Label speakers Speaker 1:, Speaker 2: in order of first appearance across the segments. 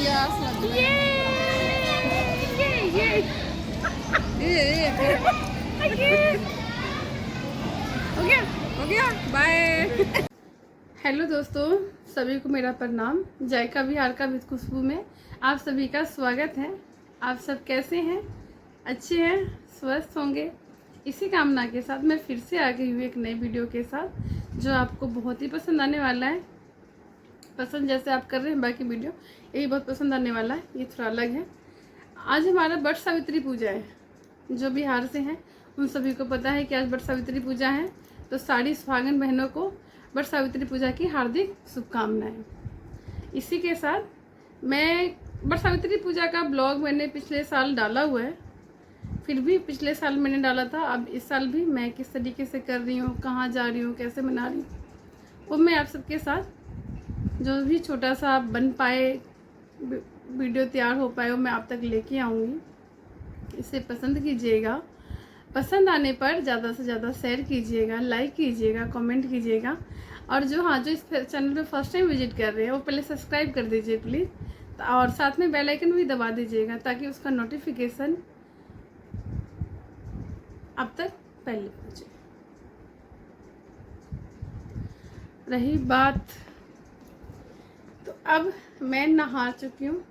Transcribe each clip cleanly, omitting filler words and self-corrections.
Speaker 1: प्यास लग रही
Speaker 2: ये ये
Speaker 1: है।
Speaker 2: ये
Speaker 1: हो गया बाय।
Speaker 2: हेलो दोस्तों, सभी को मेरा प्रणाम। जायका बिहार का विद खुशबू में आप सभी का स्वागत है। आप सब कैसे हैं? अच्छे हैं, स्वस्थ होंगे। इसी कामना के साथ मैं फिर से आ गई हूँ एक नई वीडियो के साथ जो आपको बहुत ही पसंद आने वाला है। पसंद जैसे आप कर रहे हैं बाकी वीडियो, यही बहुत पसंद आने वाला है। ये थोड़ा अलग है। आज हमारा वट सावित्री पूजा है। जो बिहार से हैं उन सभी को पता है कि आज वट सावित्री पूजा है। तो सारी सुहागन बहनों को वट सावित्री पूजा की हार्दिक शुभकामनाएं। इसी के साथ मैं वट सावित्री पूजा का ब्लॉग मैंने पिछले साल डाला हुआ है। फिर भी पिछले साल मैंने डाला था, अब इस साल भी मैं किस तरीके से कर रही हूँ, कहाँ जा रही हूँ, कैसे मना रही हूँ, वो मैं आप सबके साथ जो भी छोटा सा बन पाए, वीडियो तैयार हो पाए, वो मैं आप तक लेके आऊँगी। इसे पसंद कीजिएगा। पसंद आने पर ज़्यादा से ज़्यादा शेयर कीजिएगा, लाइक कीजिएगा, कमेंट कीजिएगा। और जो इस चैनल पे फर्स्ट टाइम विजिट कर रहे हैं वो पहले सब्सक्राइब कर दीजिए प्लीज़। और साथ में बेल आइकन भी दबा दीजिएगा ताकि उसका नोटिफिकेशन आप तक पहले पहुँचे। रही बात, तो अब मैं नहा चुकी हूँ।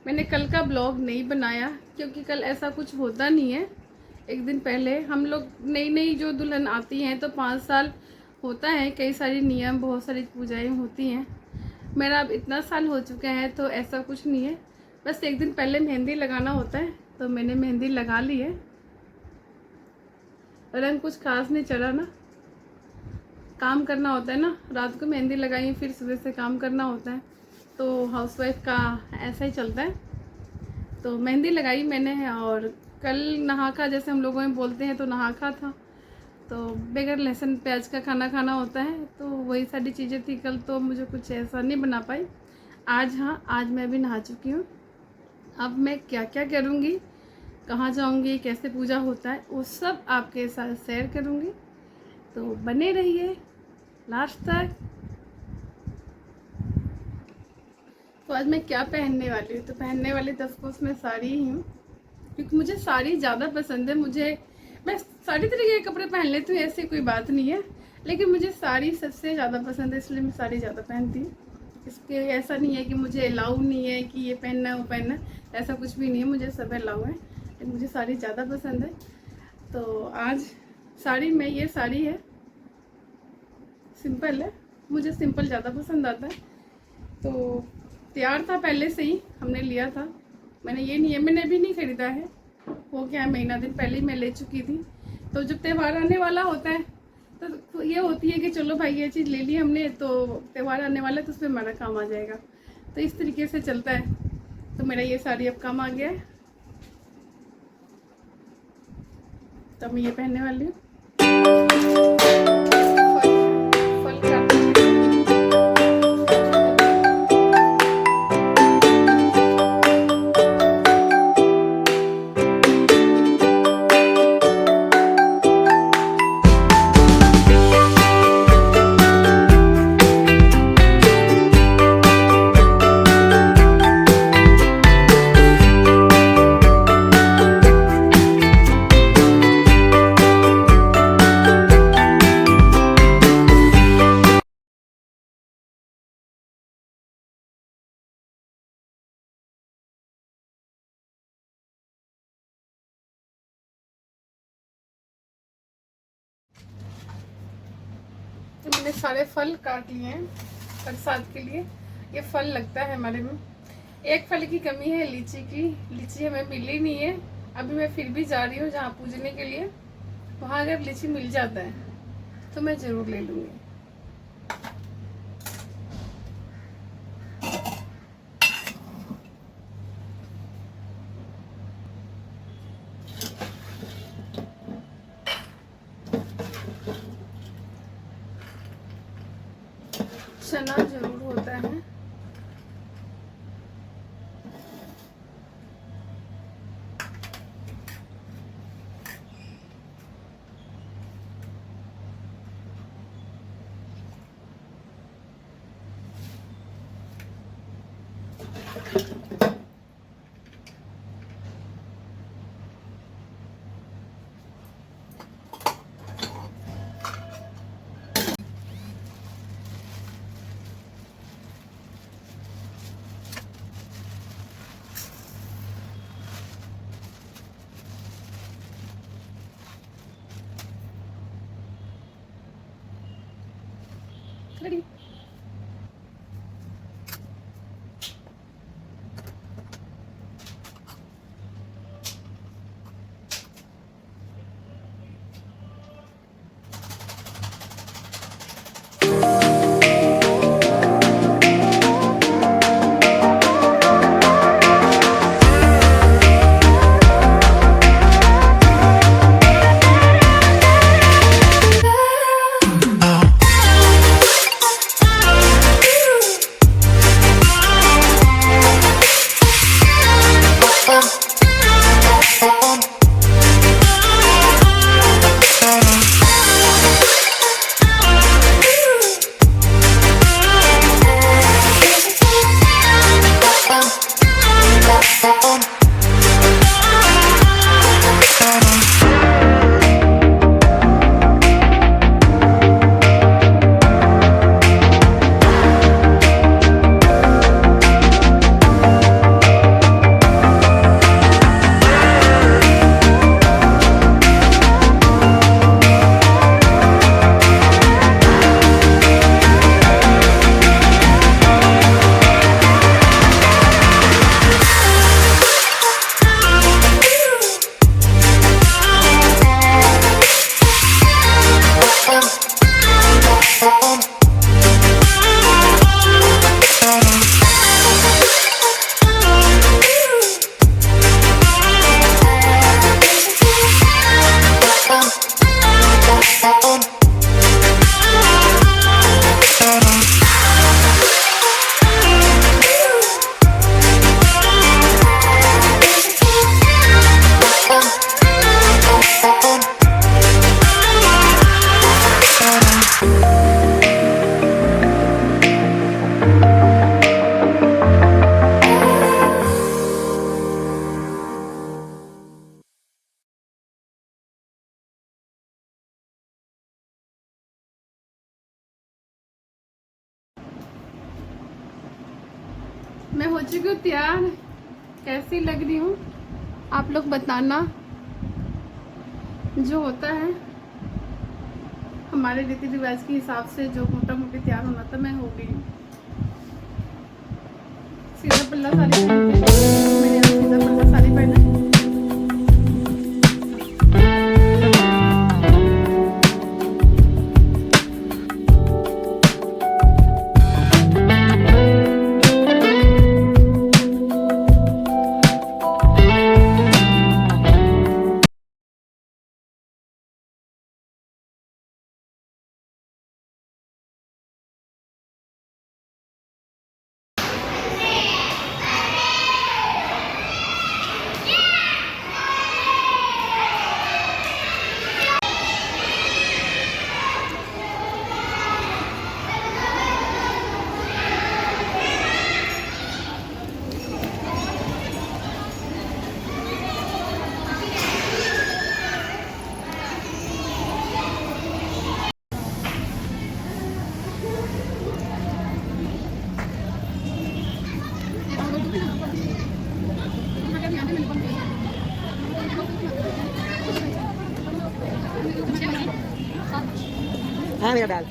Speaker 2: मैंने कल का ब्लॉग नहीं बनाया क्योंकि कल ऐसा कुछ होता नहीं है। एक दिन पहले हम लोग नई नई जो दुल्हन आती हैं तो 5 साल होता है, कई सारी नियम, बहुत सारी पूजाएं होती हैं। मेरा अब इतना साल हो चुका है तो ऐसा कुछ नहीं है। बस एक दिन पहले मेहंदी लगाना होता है तो मैंने मेहंदी लगा ली है। रंग कुछ खास नहीं चढ़ा ना, काम करना होता है ना। रात को मेहंदी लगाई, फिर सुबह से काम करना होता है, तो हाउसवाइफ का ऐसा ही चलता है। तो मेहंदी लगाई मैंने। और कल नहा खा, जैसे हम लोगों में बोलते हैं, तो नहा खा था। तो बगैर लहसुन प्याज का खाना खाना होता है, तो वही सारी चीज़ें थी कल, तो मुझे कुछ ऐसा नहीं बना पाई। आज मैं भी नहा चुकी हूँ। अब मैं क्या क्या करूँगी, कहाँ जाऊँगी, कैसे पूजा होता है, वो सब आपके साथ शेयर करूँगी। तो बने रहिए लास्ट तक। तो आज मैं क्या पहनने वाली हूँ, तो पहनने वाली तो ऑफकोर्स मैं साड़ी ही हूँ क्योंकि मुझे साड़ी ज़्यादा पसंद है। मैं सारी तरीके के कपड़े पहन लेती हूँ, ऐसी कोई बात नहीं है, लेकिन मुझे साड़ी सबसे ज़्यादा पसंद है, इसलिए मैं साड़ी ज़्यादा पहनती हूँ। इसके ऐसा नहीं है कि मुझे अलाउ नहीं है कि ये पहनना है वो पहनना, ऐसा कुछ भी नहीं है। मुझे सब अलाउ है, लेकिन मुझे साड़ी ज़्यादा पसंद है। तो आज साड़ी में ये साड़ी है, सिंपल है, मुझे सिंपल ज़्यादा पसंद आता है। तो तैयार था पहले से ही, हमने लिया था। मैंने ये नहीं है, मैंने अभी नहीं ख़रीदा है, हो गया महीना दिन पहले ही मैं ले चुकी थी। तो जब त्यौहार आने वाला होता है तो ये होती है कि चलो भाई ये चीज़ ले ली हमने, तो त्यौहार आने वाला है तो उसमें हमारा काम आ जाएगा। तो इस तरीके से चलता है। तो मेरा ये साड़ी अब काम आ गया है, तो मैं ये पहनने वाली हूँ। फल काटने के लिए। तो मैंने सारे फल काट लिए हैं प्रसाद के लिए। ये फल लगता है हमारे में। एक फल की कमी है, लीची की। लीची हमें मिली नहीं है। अभी मैं फिर भी जा रही हूँ जहाँ पूजने के लिए, वहाँ अगर लीची मिल जाता है तो मैं ज़रूर ले लूँगी। चना जरूर होता है। रेडी। मैं हो चुकी हूँ तैयार। कैसी लग रही हूँ आप लोग बताना। जो होता है हमारे रीति रिवाज के हिसाब से जो मोटा मोटी तैयार होना था, मैं हो गई हूँ। सीधा पल्ला साड़ी पहनते हैं। मैंने आज सीधा पल्ला साड़ी पहना है।
Speaker 3: हाँ मेरा डाल।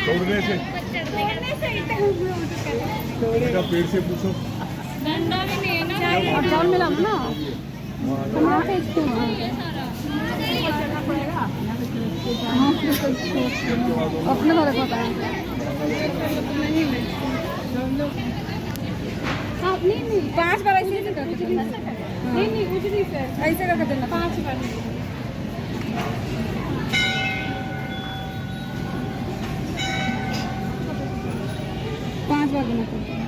Speaker 4: तोड़ने से
Speaker 3: का पेड़ से पूछो।
Speaker 2: और चावल मिला ना अपने बारे में बताएं। नहीं
Speaker 1: 5 बार ऐसे ही कर देना।
Speaker 2: नहीं कुछ नहीं सर,
Speaker 1: ऐसे कर देना
Speaker 2: 5 बार।
Speaker 1: 5 बार देना पड़ता है।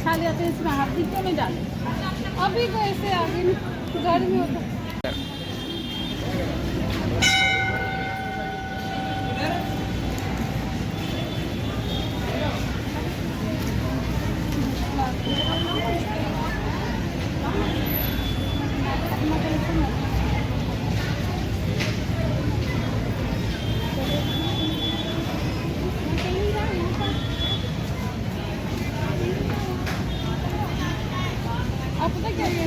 Speaker 2: खा लिया तो इसमें हल्दी क्यों नहीं डाले? अभी तो ऐसे आगे गर्मी होता है। आप पता क्या है?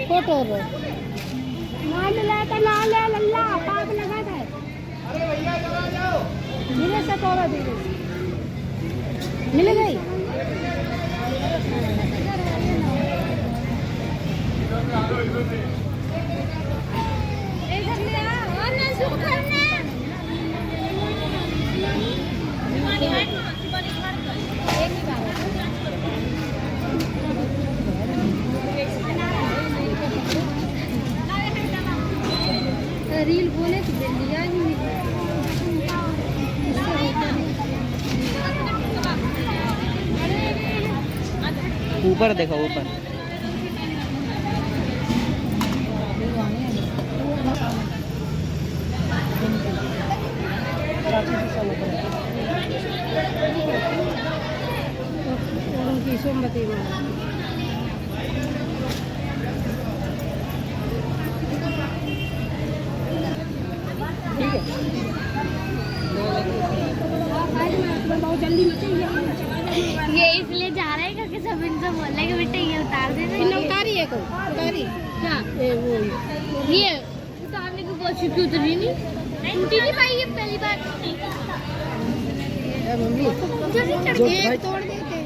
Speaker 2: फोटो रो नाल ले तो नाल ले लल्ला पाप लगा था। अरे भैया चला जाओ मिले से तोड़ा दे मिल गई। इधर ले आ और ना सुख करना एक ही बार रील बोले तो लिया ही नहीं।
Speaker 4: ऊपर देखो ऊपर।
Speaker 2: सोमवती बहुत जल्दी
Speaker 5: ये इसलिए जा रहा है क्योंकि सब इनसे बोल रहे हैं कि बेटा ये उतार दे ना।
Speaker 2: उतारी है को उतारी
Speaker 5: हाँ
Speaker 2: वो
Speaker 5: ये उतारने की कोशिश क्यों उतरी नहीं टूटी नहीं पाई ये पहली बार।
Speaker 2: मम्मी एक तोड़ देते।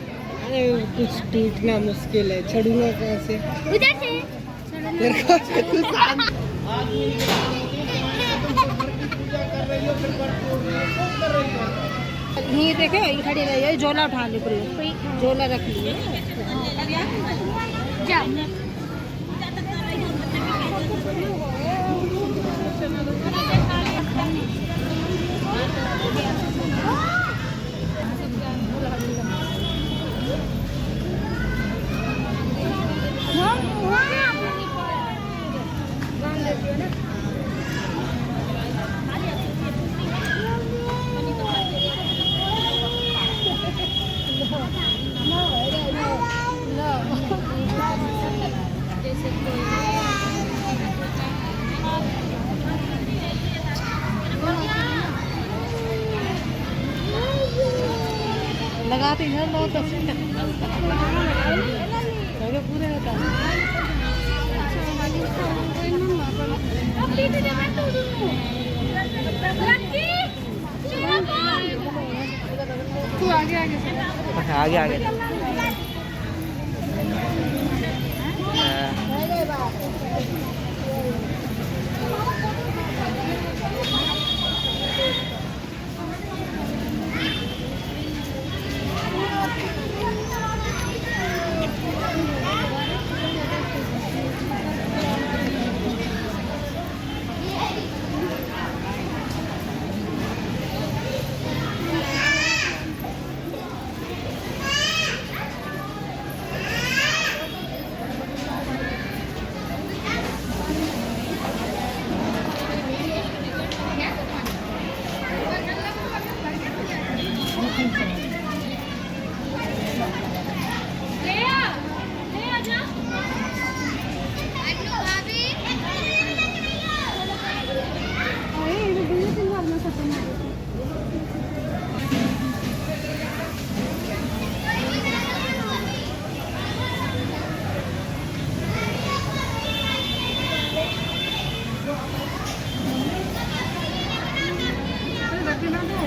Speaker 4: अरे कुछ टूटना मुश्किल है, छड़ूंगा कैसे?
Speaker 5: उधर से
Speaker 2: नहीं देखे वही खड़ी रही है। झोला उठा ली पूरी झोला रख लिए
Speaker 5: जा
Speaker 2: हाँ
Speaker 4: हाथ इधर लो तो पूरे होता
Speaker 2: तू आगे आगे चल।
Speaker 6: आगे आगे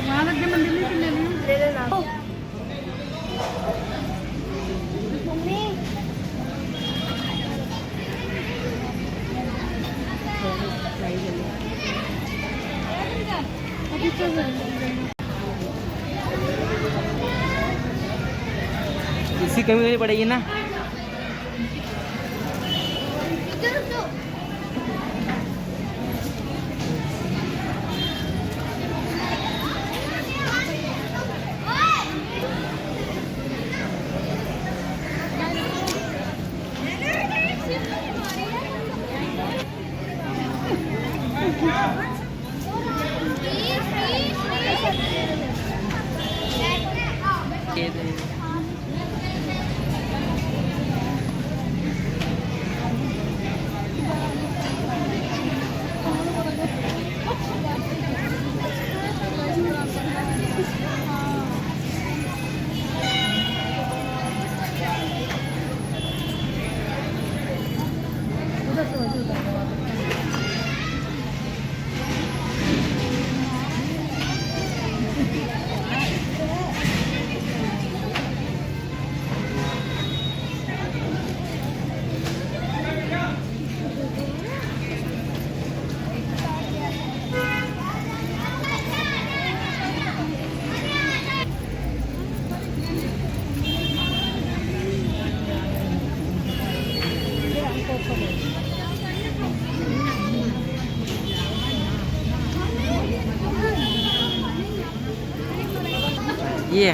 Speaker 2: वहाँ लग गए मंदिर में किले में ले लेना।
Speaker 6: इसकी कमी नहीं पड़ेगी ना। ये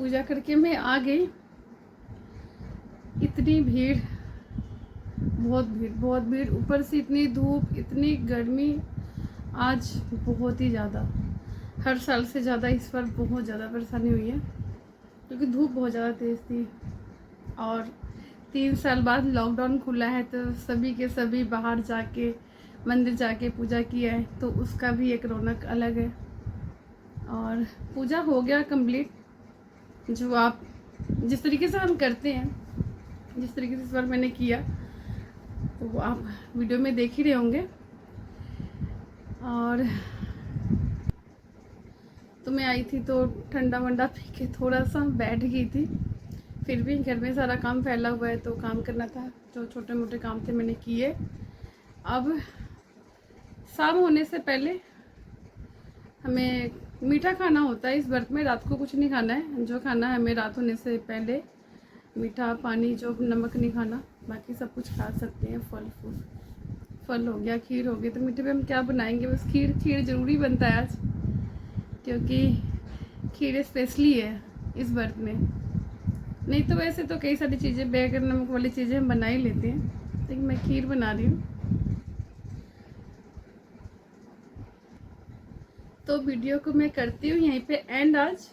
Speaker 2: पूजा करके मैं आ गई। इतनी भीड़, बहुत भीड़, ऊपर से इतनी धूप, इतनी गर्मी, आज बहुत ही ज़्यादा, हर साल से ज़्यादा इस बार बहुत ज़्यादा परेशानी हुई है क्योंकि धूप बहुत ज़्यादा तेज़ थी। और 3 साल बाद लॉकडाउन खुला है तो सभी के सभी बाहर जाके मंदिर जाके पूजा किया है, तो उसका भी एक रौनक अलग है। और पूजा हो गया कंप्लीट, जो आप जिस तरीके से हम करते हैं, जिस तरीके से इस बार मैंने किया तो वो आप वीडियो में देख ही रहे होंगे। और तो मैं आई थी तो ठंडा वंडा पी के थोड़ा सा बैठ गई थी, फिर भी घर में सारा काम फैला हुआ है तो काम करना था, जो छोटे मोटे काम थे मैंने किए। अब शाम होने से पहले हमें मीठा खाना होता है इस व्रत में, रात को कुछ नहीं खाना है, जो खाना है हमें रात होने से पहले मीठा पानी, जो नमक नहीं खाना, बाकी सब कुछ खा सकते हैं। फल हो गया, खीर हो गई। तो मीठे पे हम क्या बनाएंगे, बस खीर ज़रूरी बनता है आज, क्योंकि खीर स्पेशली है इस व्रत में। नहीं तो वैसे तो कई सारी चीज़ें बैगन नमक वाली चीज़ें हम बना ही लेते हैं, लेकिन मैं खीर बना रही हूँ। तो वीडियो को मैं करती हूँ यहीं पे एंड आज।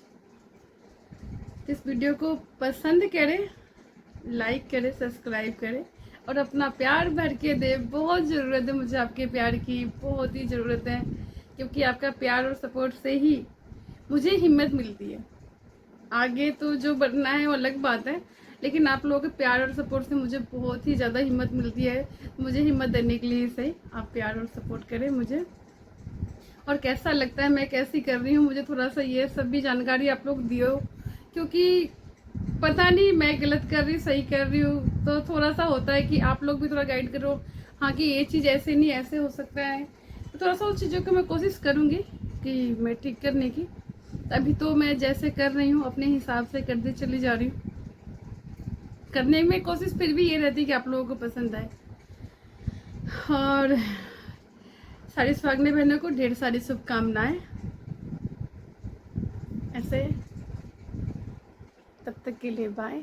Speaker 2: इस वीडियो को पसंद करें, लाइक करें, सब्सक्राइब करें और अपना प्यार भर के दे। बहुत ज़रूरत है मुझे आपके प्यार की, बहुत ही ज़रूरत है, क्योंकि आपका प्यार और सपोर्ट से ही मुझे हिम्मत मिलती है। आगे तो जो बढ़ना है वो अलग बात है, लेकिन आप लोगों के प्यार और सपोर्ट से मुझे बहुत ही ज़्यादा हिम्मत मिलती है। मुझे हिम्मत देने के लिए सही आप प्यार और सपोर्ट करें मुझे। और कैसा लगता है, मैं कैसी कर रही हूँ, मुझे थोड़ा सा ये सब भी जानकारी आप लोग दियो, क्योंकि पता नहीं मैं गलत कर रही सही कर रही हूँ, तो थोड़ा सा होता है कि आप लोग भी थोड़ा गाइड करो, हाँ कि ये चीज़ ऐसे नहीं ऐसे हो सकता है। तो थोड़ा सा उस चीज़ों को मैं कोशिश करूँगी कि मैं ठीक करने की। अभी तो मैं जैसे कर रही हूँ अपने हिसाब से करती चली जा रही हूँ, करने में कोशिश फिर भी ये रहती है कि आप लोगों को पसंद आए। और सारी सुहागने बहनों को ढेर सारी शुभकामनाएं। ऐसे तब तक के लिए बाय।